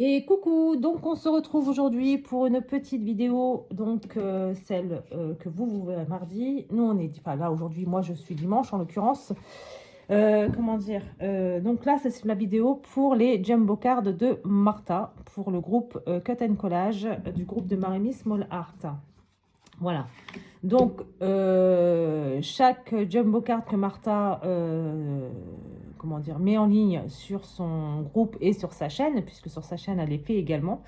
Et coucou, donc on se retrouve aujourd'hui pour une petite vidéo, donc celle que vous verrez mardi. Nous on est, enfin là aujourd'hui, moi je suis dimanche en l'occurrence. Comment dire, donc là c'est la vidéo pour les Jumbo Cards de Martha, pour le groupe Cut and Collage du groupe de Maremy Small Art. Voilà, donc chaque Jumbo Card que Martha comment dire, met en ligne sur son groupe et sur sa chaîne, puisque sur sa chaîne elle les fait également,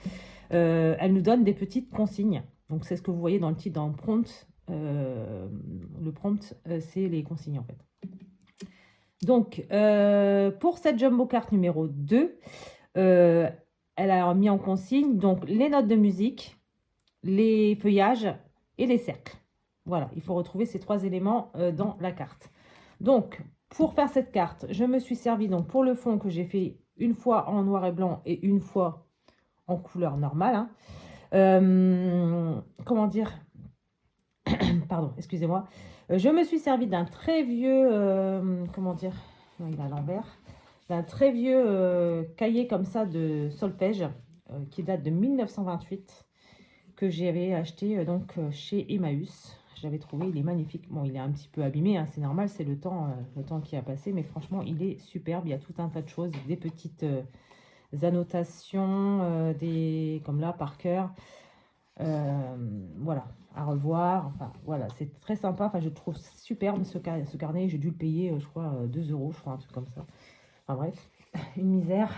elle nous donne des petites consignes. Donc c'est ce que vous voyez dans le titre, dans le prompt. Le prompt, c'est les consignes en fait. Donc pour cette Jumbo Card numéro 2, elle a mis en consigne donc les notes de musique, les feuillages et les cercles. Voilà, il faut retrouver ces trois éléments dans la carte. Donc, pour faire cette carte, je me suis servi donc pour le fond que j'ai fait une fois en noir et blanc et une fois en couleur normale. Hein. Comment dire? Pardon, excusez-moi. Je me suis servi d'un très vieux, comment dire? Non, il est à l'envers. D'un très vieux cahier comme ça de solfège qui date de 1928 que j'avais acheté donc chez Emmaüs. Je l'avais trouvé, il est magnifique. Bon, il est un petit peu abîmé, hein, c'est normal, c'est le temps qui a passé, mais franchement, il est superbe. Il y a tout un tas de choses, des petites annotations, comme là, par cœur. Voilà, à revoir. Enfin, voilà, c'est très sympa. Enfin, je trouve superbe ce carnet. J'ai dû le payer, je crois, 2 euros, je crois, un truc comme ça. Enfin, bref, une misère.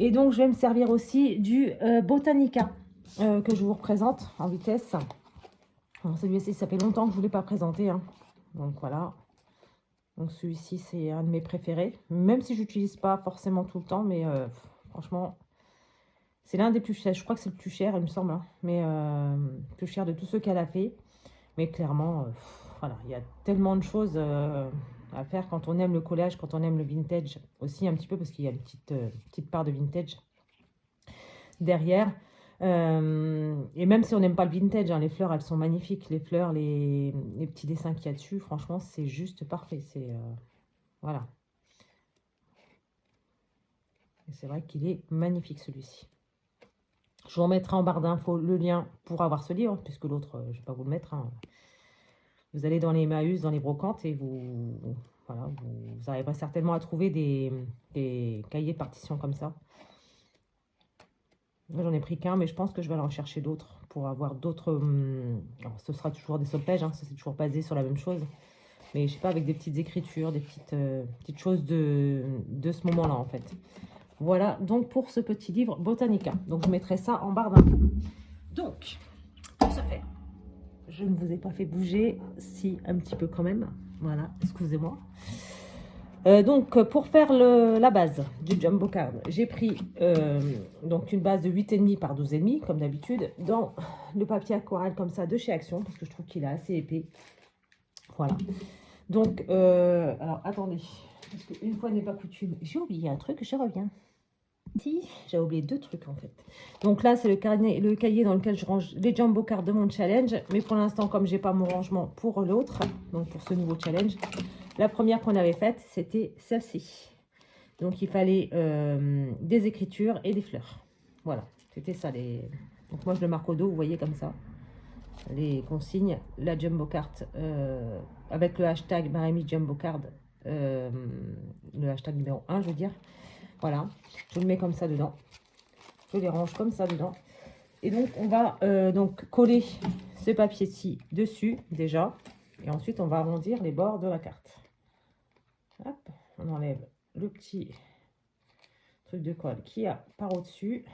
Et donc, je vais me servir aussi du Botanica que je vous représente en vitesse. Alors, celui-ci, ça fait longtemps que je ne vous l'ai pas présenté. Hein. Donc, voilà. Donc, celui-ci, c'est un de mes préférés. Même si je n'utilise pas forcément tout le temps. Mais franchement, c'est l'un des plus chers. Je crois que c'est le plus cher, il me semble. Hein. Mais plus cher de tous ceux qu'elle a fait. Mais clairement, voilà, il y a tellement de choses à faire quand on aime le collage, quand on aime le vintage aussi un petit peu, parce qu'il y a une petite part de vintage derrière. Et même si on n'aime pas le vintage, hein, les fleurs, elles sont magnifiques. Les fleurs, les petits dessins qu'il y a dessus, franchement, c'est juste parfait. C'est voilà. C'est vrai qu'il est magnifique, celui-ci. Je vous remettrai en barre d'infos le lien pour avoir ce livre, puisque l'autre, je ne vais pas vous le mettre. Hein. Vous allez dans les Emmaüs, dans les brocantes, et voilà, vous arriverez certainement à trouver des cahiers de partition comme ça. Moi, j'en ai pris qu'un, mais je pense que je vais aller en chercher d'autres pour avoir d'autres. Ce sera toujours des solfèges, hein, ça c'est toujours basé sur la même chose. Mais je sais pas, avec des petites écritures, des petites choses de ce moment-là en fait. Voilà donc pour ce petit livre Botanica. Donc je mettrai ça en barre d'infos. Donc, pour ce faire, je ne vous ai pas fait bouger, si un petit peu quand même. Voilà, excusez-moi. Donc, pour faire la base du Jumbo Card, j'ai pris donc une base de 8,5 par 12,5, comme d'habitude, dans le papier aquarelle comme ça de chez Action, parce que je trouve qu'il est assez épais. Voilà. Donc, alors, attendez, parce qu'une fois n'est pas coutume, j'ai oublié un truc, je reviens. Si, j'ai oublié deux trucs en fait. Donc là, c'est le cahier dans lequel je range les Jumbo Cards de mon challenge. Mais pour l'instant, comme j'ai pas mon rangement pour l'autre, donc pour ce nouveau challenge, la première qu'on avait faite, c'était celle-ci. Donc il fallait des écritures et des fleurs. Voilà, c'était ça. Donc moi, je le marque au dos, vous voyez comme ça. Les consignes, la Jumbo Card avec le hashtag Maremy Jumbo Card, le hashtag numéro 1, je veux dire. Voilà, je le mets comme ça dedans. Je les range comme ça dedans. Et donc, on va donc coller ce papier-ci dessus, déjà. Et ensuite, on va arrondir les bords de la carte. Hop, on enlève le petit truc de colle qui a par au-dessus.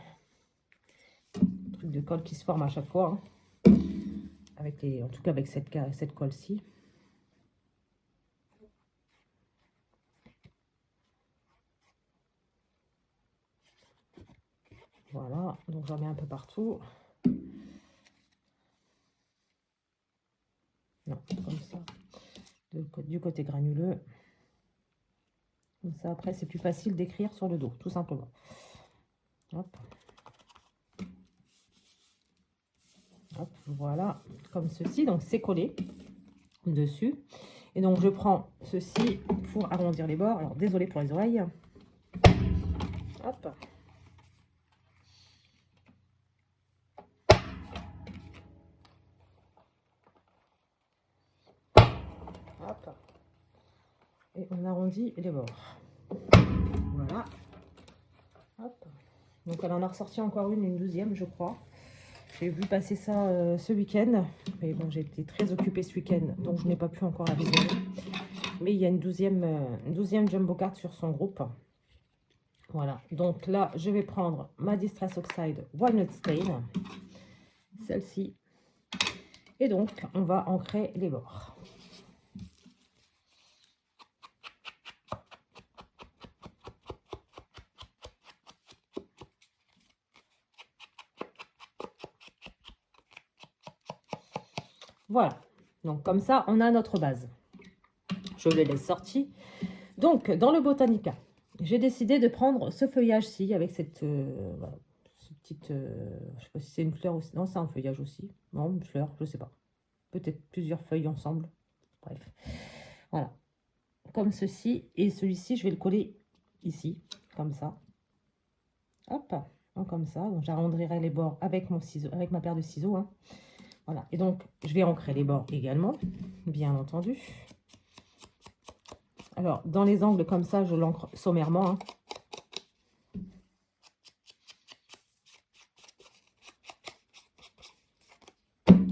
Truc de colle qui se forme à chaque fois. Hein. En tout cas, avec cette colle-ci. Voilà, donc j'en mets un peu partout. Non, comme ça. Du côté granuleux. Comme ça, après, c'est plus facile d'écrire sur le dos, tout simplement. Hop. Hop, voilà, comme ceci. Donc, c'est collé dessus. Et donc, je prends ceci pour arrondir les bords. Alors, désolé pour les oreilles. Hop. et on arrondit les bords. Voilà. Hop. Donc elle en a ressorti encore une 12e, je crois. J'ai vu passer ça ce week-end. Mais bon, j'ai été très occupée ce week-end, donc je n'ai pas pu encore la visionner. Mais il y a une 12e jumbo card sur son groupe. Voilà. Donc là, je vais prendre ma Distress Oxide Walnut Stain. Celle-ci. Et donc, on va ancrer les bords. Voilà. Donc, comme ça, on a notre base. Je les laisse sortis. Donc, dans le Botanica, j'ai décidé de prendre ce feuillage-ci avec cette, voilà, cette petite... je ne sais pas si c'est une fleur aussi. Non, c'est un feuillage aussi. Non, une fleur, je ne sais pas. Peut-être plusieurs feuilles ensemble. Bref. Voilà. Comme ceci. Et celui-ci, je vais le coller ici, comme ça. Hop, donc comme ça. Donc, j'arrondirai les bords avec mon ciseau, avec ma paire de ciseaux. Hein. Voilà. Et donc, je vais ancrer les bords également, bien entendu. Alors, dans les angles comme ça, je l'ancre sommairement. Hein.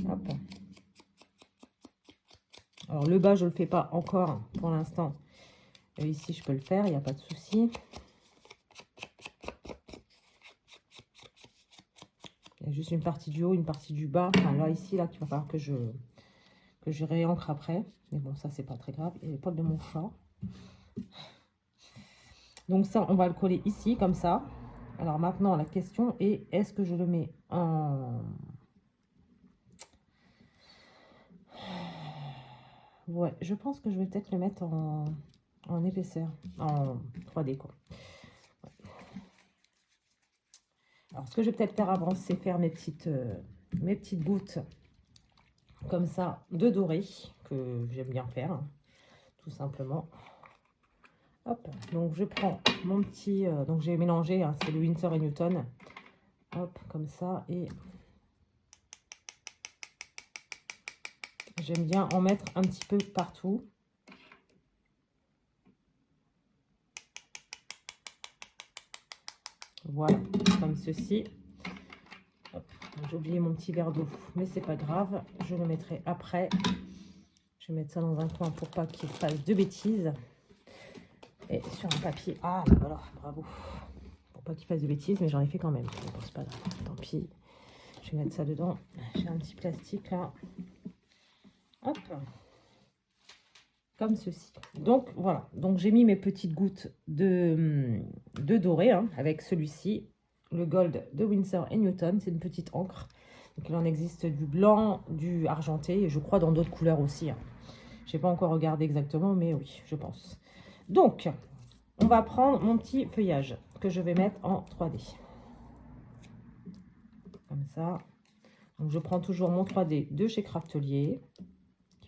Hop. Alors, le bas, je ne le fais pas encore pour l'instant. Ici, je peux le faire, il n'y a pas de souci. Il y a juste une partie du haut, une partie du bas. Enfin, là, ici, là, qu'il va falloir que je réancre après. Mais bon, ça, c'est pas très grave. Et les poils de mon chat. Donc ça, on va le coller ici, comme ça. Alors maintenant, la question est, est-ce que je le mets en... Ouais, je pense que je vais peut-être le mettre en épaisseur, en 3D, quoi. Ouais. Alors, ce que je vais peut-être faire avant, c'est faire mes petites gouttes, comme ça, de doré, que j'aime bien faire, hein, tout simplement. Hop, donc je prends mon petit... donc j'ai mélangé, hein, c'est le Winsor & Newton. Hop, comme ça, et... J'aime bien en mettre un petit peu partout. Voilà, comme ceci. J'ai oublié mon petit verre d'eau, mais c'est pas grave. Je le mettrai après. Je vais mettre ça dans un coin pour pas qu'il fasse de bêtises. Et sur un papier. Ah, voilà, bravo. Pour pas qu'il fasse de bêtises, mais j'en ai fait quand même. Bon, c'est pas grave, tant pis. Je vais mettre ça dedans. J'ai un petit plastique là. Hop. Comme ceci. Donc, voilà. Donc, j'ai mis mes petites gouttes de doré hein, avec celui-ci. Le Gold de Winsor & Newton. C'est une petite encre. Donc, il en existe du blanc, du argenté. Et je crois dans d'autres couleurs aussi. Hein. Je n'ai pas encore regardé exactement, mais oui, je pense. Donc, on va prendre mon petit feuillage que je vais mettre en 3D. Comme ça. Donc, je prends toujours mon 3D de chez Craftelier.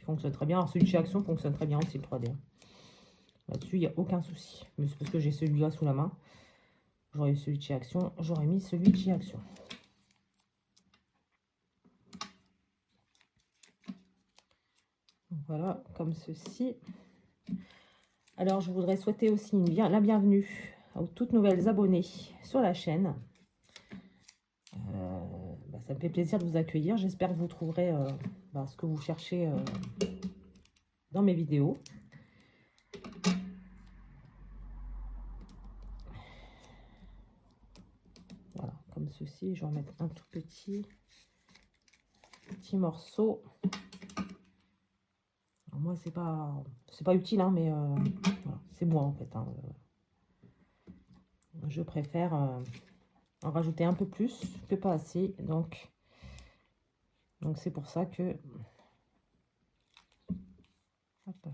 Fonctionne très bien. Alors celui de chez Action fonctionne très bien aussi le 3D. Là-dessus, il n'y a aucun souci. Mais c'est parce que j'ai celui-là sous la main. J'aurais eu celui de chez Action. J'aurais mis celui de chez Action. Donc, voilà, comme ceci. Alors, je voudrais souhaiter aussi la bienvenue aux toutes nouvelles abonnées sur la chaîne. Ça me fait plaisir de vous accueillir. J'espère que vous trouverez ce que vous cherchez dans mes vidéos. Voilà, comme ceci. Je vais en mettre un tout petit morceau. Alors moi, c'est pas utile, hein, mais voilà, c'est moi en fait. Hein. Je préfère en rajouter un peu plus que pas assez. Donc c'est pour ça que... Hop.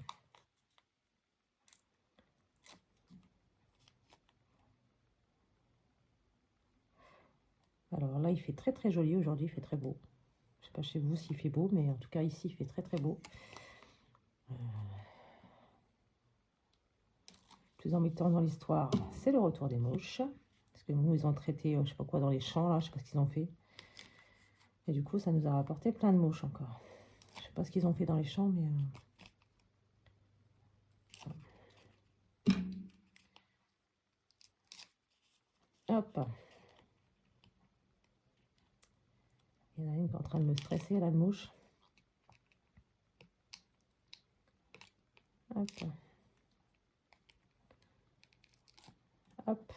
Alors là, il fait très très joli aujourd'hui, il fait très beau. Je sais pas chez vous s'il fait beau, mais en tout cas ici, il fait très très beau. Plus embêtant dans l'histoire, c'est le retour des mouches. Parce que nous, ils ont traité, je sais pas quoi, dans les champs, là, je sais pas ce qu'ils ont fait. Et du coup, ça nous a rapporté plein de mouches encore. Je sais pas ce qu'ils ont fait dans les champs, mais... Hop. Il y en a une qui est en train de me stresser, la mouche. Hop. Hop.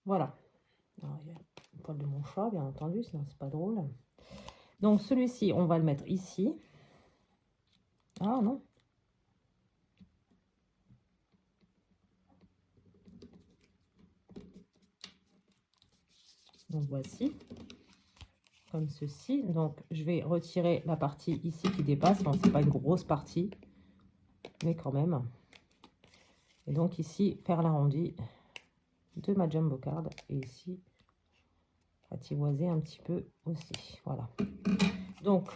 Voilà. Alors, il y a le poil de mon chat, bien entendu, sinon c'est pas drôle. Donc celui-ci, on va le mettre ici. Ah non. Donc voici. Comme ceci. Donc je vais retirer la partie ici qui dépasse. Bon, c'est pas une grosse partie, mais quand même. Et donc ici, faire l'arrondi de ma jumbo card. Et ici, ativoiser un petit peu aussi. Voilà. Donc,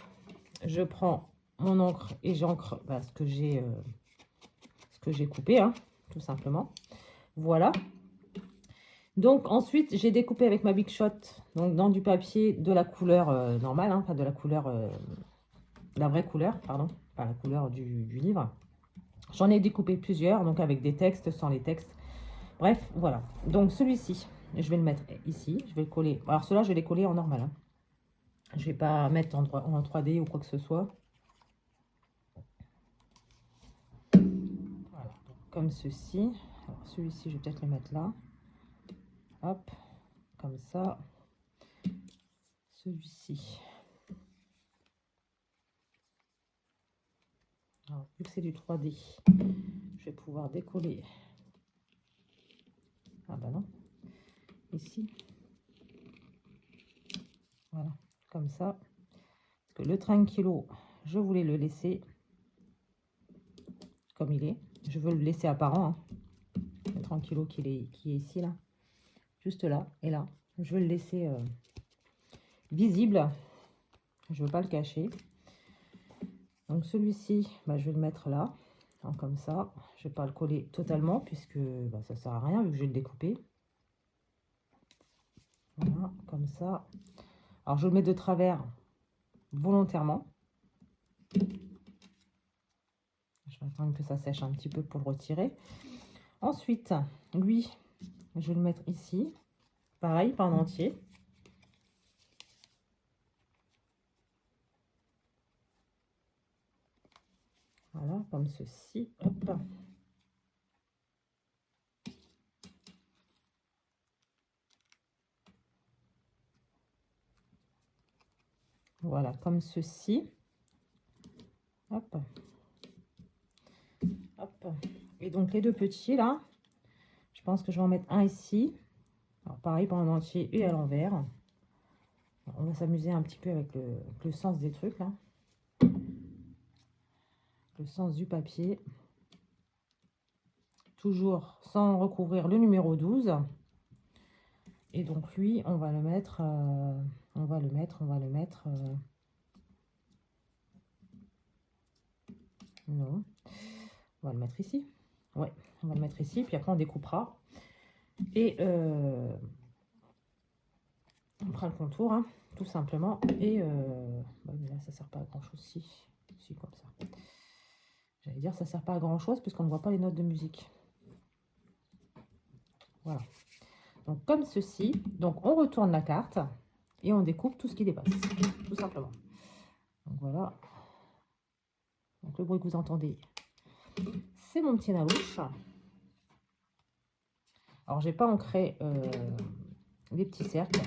je prends mon encre et j'encre ce que j'ai coupé, hein, tout simplement. Voilà. Donc, ensuite, j'ai découpé avec ma Big Shot, donc dans du papier de la couleur normale, hein, pas de la couleur, la vraie couleur, pardon, pas la couleur du livre. J'en ai découpé plusieurs, donc avec des textes, sans les textes. Bref, voilà. Donc, celui-ci, je vais le mettre ici. Je vais le coller. Alors, ceux-là, je vais les coller en normal. Hein. Je ne vais pas mettre en 3D ou quoi que ce soit. Voilà. Comme ceci. Alors, celui-ci, je vais peut-être le mettre là. Hop. Comme ça. Celui-ci. Alors, vu que c'est du 3D, je vais pouvoir décoller. Ah bah non. Ici. Voilà. Comme ça. Parce que le tranquillo, je voulais le laisser comme il est. Je veux le laisser apparent. Hein. Le tranquillo qui est ici, là. Juste là et là. Je veux le laisser visible. Je veux pas le cacher. Donc celui-ci, je vais le mettre là. Donc, comme ça. Je vais pas le coller totalement puisque ça sert à rien vu que je vais le découper. Voilà, comme ça. Alors je le mets de travers volontairement. Je vais attendre que ça sèche un petit peu pour le retirer. Ensuite, lui, je vais le mettre ici. Pareil, pas en entier. Voilà, comme ceci. Hop. Voilà, comme ceci. Hop. Hop. Et donc, les deux petits, là, je pense que je vais en mettre un ici. Alors, pareil, pas en entier et à l'envers. On va s'amuser un petit peu avec le sens des trucs, là. Le sens du papier. Toujours sans recouvrir le numéro 12. Et donc, lui, on va le mettre... on va le mettre... non. On va le mettre ici. Ouais, on va le mettre ici. Puis après, on découpera. Et on prend le contour, hein, tout simplement. Et mais là, ça sert pas à grand chose. Si, comme ça. J'allais dire, ça sert pas à grand chose puisqu'on ne voit pas les notes de musique. Voilà. Donc, comme ceci. Donc, on retourne la carte et on découpe tout ce qui dépasse. Tout simplement. Donc, voilà. Donc, le bruit que vous entendez, c'est mon petit nalouche. Alors, j'ai pas ancré les petits cercles.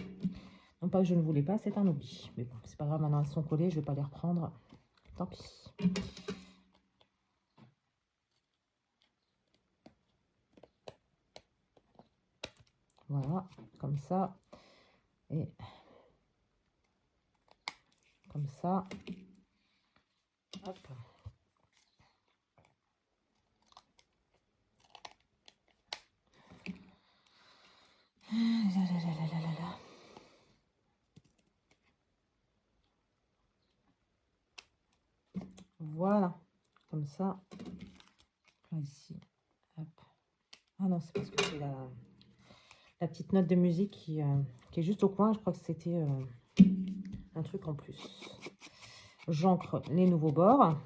Non pas que je ne voulais pas, c'est un oubli. Mais bon, c'est pas grave, maintenant elles sont collées, je vais pas les reprendre. Tant pis. Voilà, comme ça. Et comme ça. Hop. Voilà, comme ça. Là, ici. Hop. Ah non, c'est parce que c'est la petite note de musique qui est juste au coin. Je crois que c'était un truc en plus. J'ancre les nouveaux bords.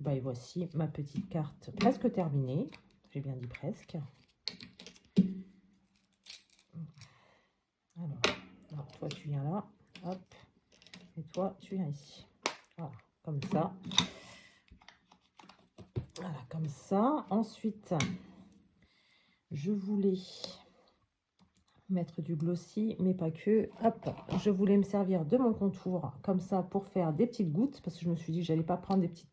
bah, et voici ma petite carte presque terminée. J'ai bien dit presque. Alors, toi tu viens là, hop, et toi tu viens ici. Voilà, comme ça. Voilà, comme ça. Ensuite, je voulais mettre du glossy, mais pas que. Hop, je voulais me servir de mon contour comme ça pour faire des petites gouttes, parce que je me suis dit que j'allais pas prendre des petites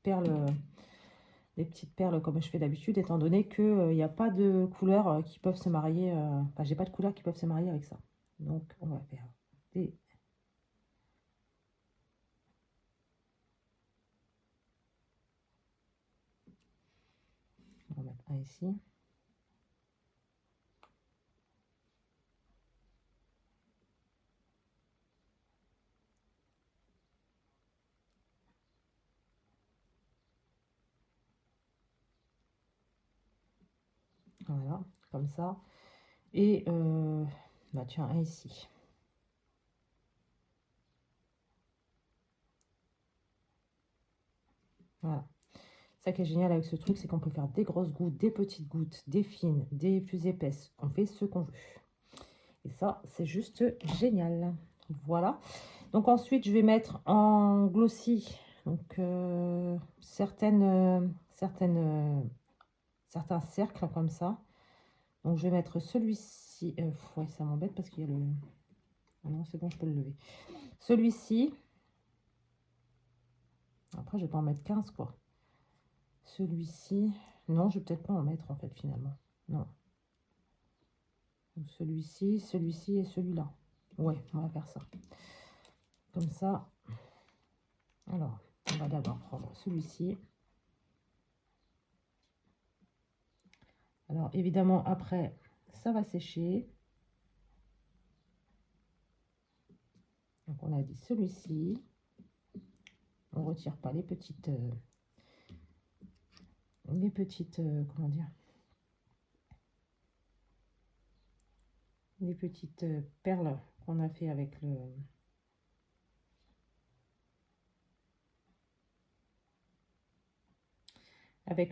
perles comme je fais d'habitude, étant donné que il n'y a pas de couleurs qui peuvent se marier. Enfin, j'ai pas de couleurs qui peuvent se marier avec ça. Donc, on va faire des... On va mettre un ici. Voilà, comme ça. Et bah tiens, un ici. Voilà. Ça qui est génial avec ce truc, c'est qu'on peut faire des grosses gouttes, des petites gouttes, des fines, des plus épaisses. On fait ce qu'on veut. Et ça, c'est juste génial. Voilà. Donc ensuite, je vais mettre en glossy donc, certains cercles comme ça. Donc je vais mettre celui-ci. Ouais, ça m'embête parce qu'il y a le... Ah non, c'est bon, je peux le lever. Celui-ci. Après, je vais pas en mettre 15, quoi. Celui-ci. Non, je vais peut-être pas en mettre, en fait, finalement. Non. Celui-ci, celui-ci et celui-là. Ouais, on va faire ça. Comme ça. Alors, on va d'abord prendre celui-ci. Alors, évidemment, après, ça va sécher. Donc, on a dit celui-ci. On retire pas les petites... comment dire, les petites perles qu'on a fait avec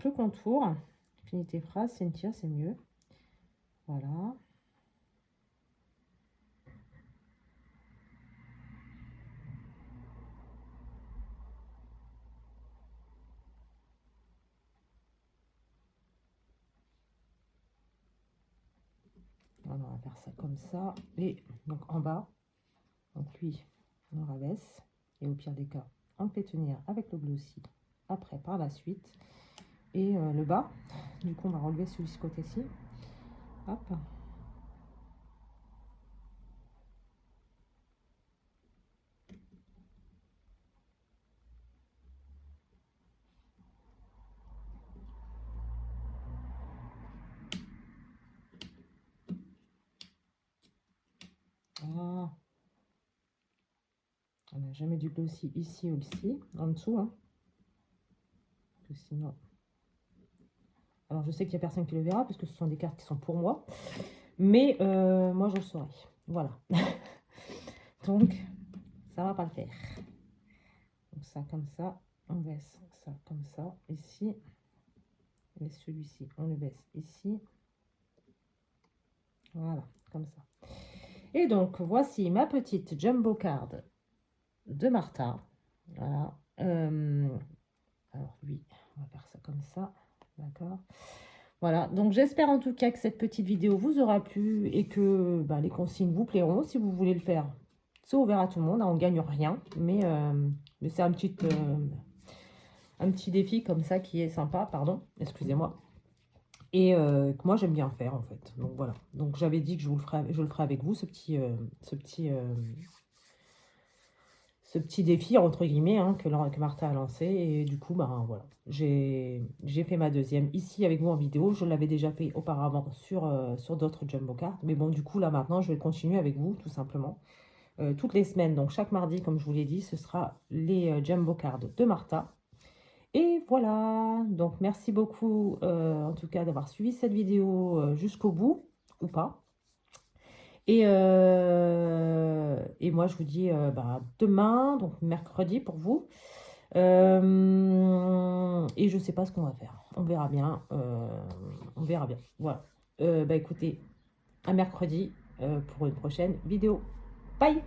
le contour. Finis tes phrases, Cynthia, c'est mieux. Voilà. Alors, on va faire ça comme ça. Et donc en bas, donc lui, on rabaisse. Et au pire des cas, on le fait tenir avec le glossy après par la suite. Et le bas, du coup, on va relever celui de ce côté-ci. Hop. Ah. On n'a jamais du glossy ici ou ici, en dessous. Hein. Parce que sinon... Alors, je sais qu'il n'y a personne qui le verra, parce que ce sont des cartes qui sont pour moi. Mais moi, je le saurai. Voilà. Donc, ça va pas le faire. Donc, ça comme ça. On baisse ça comme ça, ici. Et celui-ci, on le baisse ici. Voilà, comme ça. Et donc, voici ma petite jumbo card de Martha. Voilà. Alors, lui, on va faire ça comme ça. D'accord. Voilà. Donc, j'espère en tout cas que cette petite vidéo vous aura plu et que bah, les consignes vous plairont. Si vous voulez le faire, c'est ouvert à tout le monde. Hein, on ne gagne rien. Mais c'est un petit défi comme ça qui est sympa. Pardon, excusez-moi. Et que moi, j'aime bien faire, en fait. Donc, voilà. Donc, j'avais dit que je le ferai avec vous, ce petit défi, entre guillemets, hein, que Martha a lancé. Et du coup, ben, voilà. J'ai fait ma deuxième ici avec vous en vidéo. Je l'avais déjà fait auparavant sur d'autres jumbo cards. Mais bon, du coup, là, maintenant, je vais continuer avec vous, tout simplement. Toutes les semaines, donc chaque mardi, comme je vous l'ai dit, ce sera les jumbo cards de Martha. Et voilà, donc merci beaucoup en tout cas d'avoir suivi cette vidéo jusqu'au bout, ou pas. Et moi je vous dis bah, demain, donc mercredi pour vous, Et je sais pas ce qu'on va faire. On verra bien. On verra bien. Voilà. Bah écoutez, à mercredi pour une prochaine vidéo. Bye!